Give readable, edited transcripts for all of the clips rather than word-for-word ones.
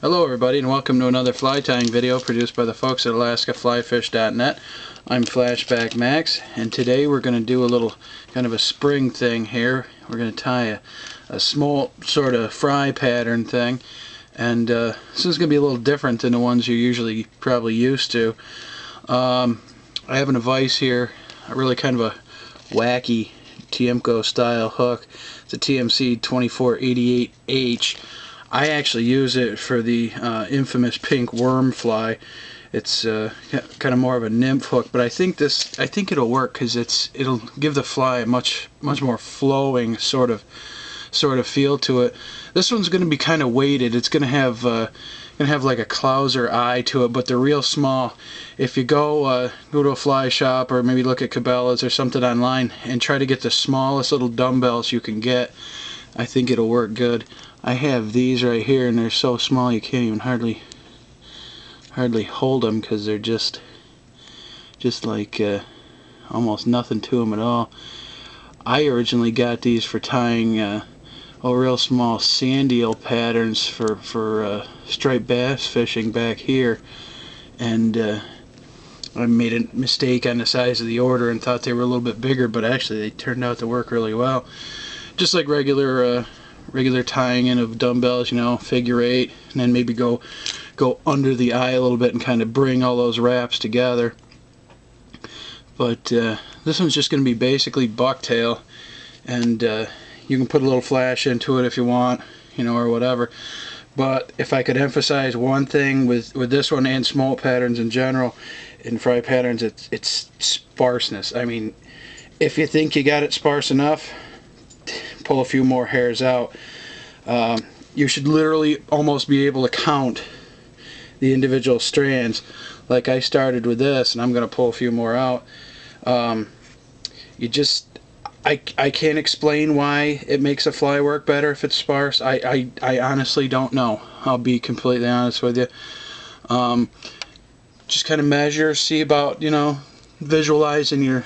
Hello everybody, and welcome to another fly tying video produced by the folks at AlaskaFlyFish.net. I'm Flashback Max, and today we're going to do a little kind of a spring thing here. We're going to tie a small sort of fry pattern thing, and this is going to be a little different than the ones you're usually probably used to. I have a vise here, a really kind of a wacky Tiemco style hook. It's a TMC 2488H. I actually use it for the infamous pink worm fly. It's kind of more of a nymph hook, but I think it'll work because it'll give the fly a much more flowing sort of feel to it. This one's going to be kind of weighted. It's going to have like a clouser eye to it, but they're real small. If you go to a fly shop or maybe look at Cabela's or something online and try to get the smallest little dumbbells you can get, I think it'll work good. I have these right here, and they're so small you can't even hardly hold them because they're just like almost nothing to them at all. I originally got these for tying real small sand eel patterns for striped bass fishing back here, and I made a mistake on the size of the order and thought they were a little bit bigger, but actually they turned out to work really well. Just like regular tying in of dumbbells, you know, figure eight, and then maybe go under the eye a little bit and kind of bring all those wraps together. But this one's just going to be basically bucktail, and you can put a little flash into it if you want, you know, or whatever. But if I could emphasize one thing with this one and smolt patterns in general, in fry patterns, it's sparseness. I mean, if you think you got it sparse enough, pull a few more hairs out. You should literally almost be able to count the individual strands. Like I started with this, and I'm going to pull a few more out. I can't explain why it makes a fly work better if it's sparse. I honestly don't know. I'll be completely honest with you. Just kind of measure, see about, you know, visualize in your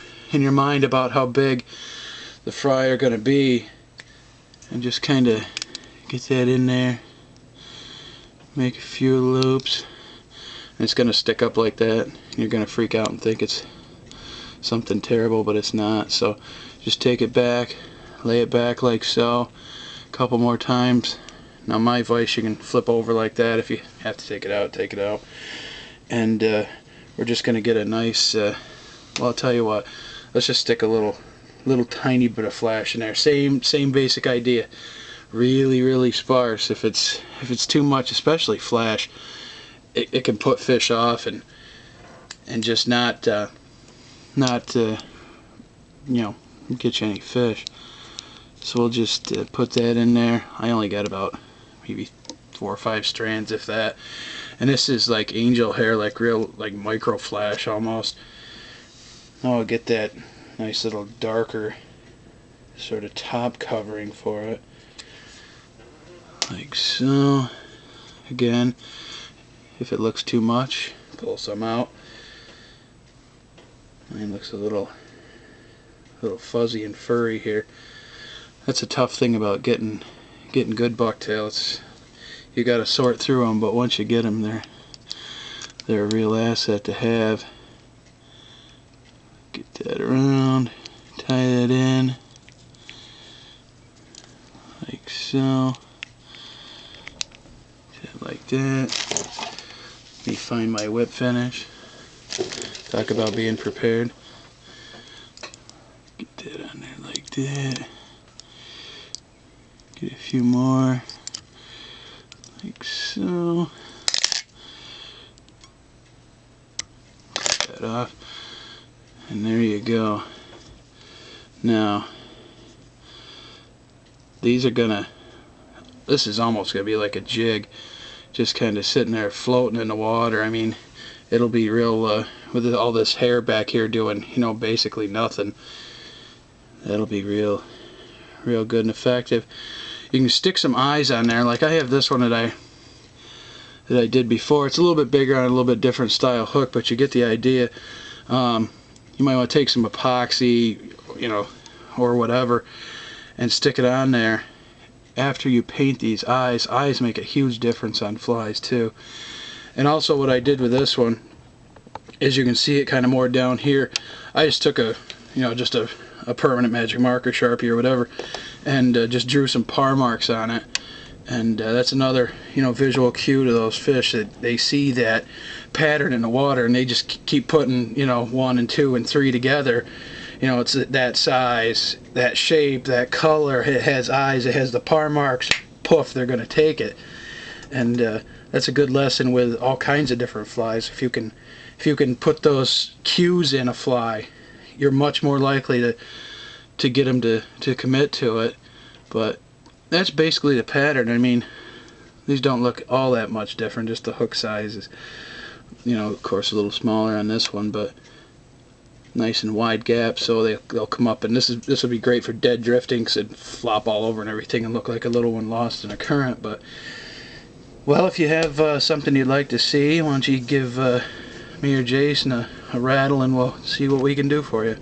mind about how big the fry are going to be, and just kind of get that in there, make a few loops, and it's going to stick up like that. You're going to freak out and think it's something terrible, but it's not. So just take it back, lay it back like so, a couple more times. Now my vise, you can flip over like that. If you have to take it out, and we're just going to get a nice well, I'll tell you what, let's just stick a little tiny bit of flash in there. Same basic idea. Really sparse. If it's too much, especially flash, it can put fish off and just not you know, get you any fish. So we'll just put that in there. I only got about maybe 4 or 5 strands, if that. And this is like angel hair, like real, like micro flash almost. Now I'll get that nice little darker sort of top covering for it, like so. Again, if it looks too much, pull some out. Mine looks a little fuzzy and furry here. That's a tough thing about getting good bucktails. You got to sort through them, but once you get them, they're a real asset to have. Get that around, tie that in, like so, like that. Let me find my whip finish. Talk about being prepared. Get that on there like that. Get a few more, like so. Cut that off. And there you go. Now, this is almost gonna be like a jig, just kind of sitting there floating in the water. I mean, it'll be real, with all this hair back here doing, you know, basically nothing. That'll be real good and effective. You can stick some eyes on there. Like I have this one that I did before. It's a little bit bigger on a little bit different style hook, but you get the idea. You might want to take some epoxy, you know, or whatever, and stick it on there, after you paint these eyes make a huge difference on flies too. And also what I did with this one is, you can see it kind of more down here. I just took a, just a permanent magic marker, Sharpie or whatever, and just drew some par marks on it. And that's another, visual cue to those fish, that they see that pattern in the water and they just keep putting, 1 and 2 and 3 together. It's that size, that shape, that color. It has eyes, it has the par marks. Poof, they're going to take it. And that's a good lesson with all kinds of different flies. If you can put those cues in a fly, you're much more likely to get them to commit to it. But that's basically the pattern. I mean, these don't look all that much different, just the hook size is, of course a little smaller on this one, but nice and wide gap, so they'll come up. And this would be great for dead drifting, because it'd flop all over and everything and look like a little one lost in a current. But, well, if you have something you'd like to see, why don't you give me or Jason a rattle, and we'll see what we can do for you.